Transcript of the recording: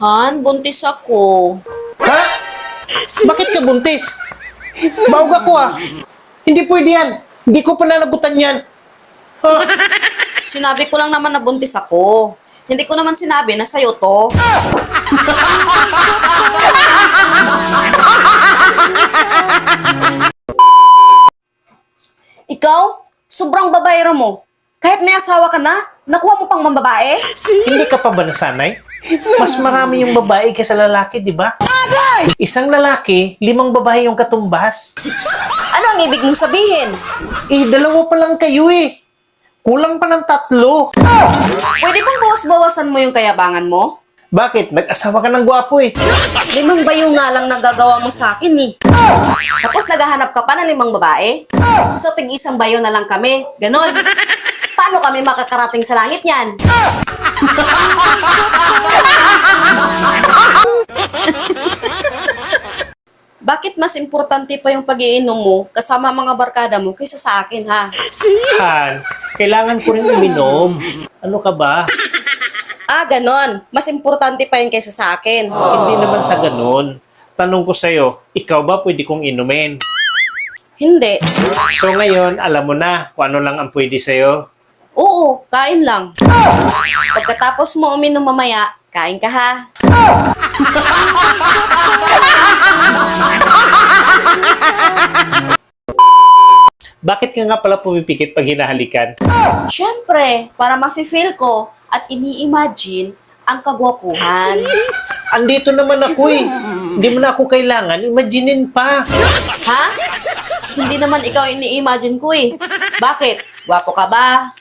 Han, buntis ako. Ha? Bakit ka buntis? Bauga ko ah. Hindi pwede yan. Hindi ko pananagutan yan. Ha? Sinabi ko lang naman na buntis ako. Hindi ko naman sinabi na sa'yo to. Ikaw, sobrang babaero mo. Kahit may asawa ka na, nakuha mo pang mambabae? Hindi ka pa ba nasanay? Mas marami yung babae kaysa lalaki, di ba? Isang lalaki, 5 babae yung katumbas. Ano ang ibig mong sabihin? Dalawa pa lang kayo eh. Kulang pa ng 3. Pwede bang bawas-bawasan mo yung kayabangan mo? Bakit? Nag-asawa ka ng gwapo eh. 5 bayo nga lang nagagawa mo sa akin eh. Tapos naghahanap ka pa ng 5 babae? So tig-1 bayo na lang kami. Ganon. Paano kami makakarating sa langit niyan? Bakit mas importante pa yung pag-iinom mo kasama mga barkada mo kaysa sa akin, ha? Han, kailangan ko rin uminom. Ano ka ba? Ah, ganon. Mas importante pa yun kaysa sa akin. Hindi naman sa ganun. Tanong ko sa'yo, ikaw ba pwede kong inumin? Hindi. So ngayon, alam mo na kung ano lang ang pwede sa'yo. Oo, kain lang. Pagkatapos mo uminom mamaya, kain ka ha. Bakit ka nga pala pumipikit pag hinahalikan? Siyempre, para mafe-feel ko at ini-imagine ang kagwapuhan. Andito naman ako eh. Hindi mo na ako kailangan. Imaginein pa. Ha? Hindi naman ikaw ini-imagine ko eh. Bakit? Gwapo ka ba?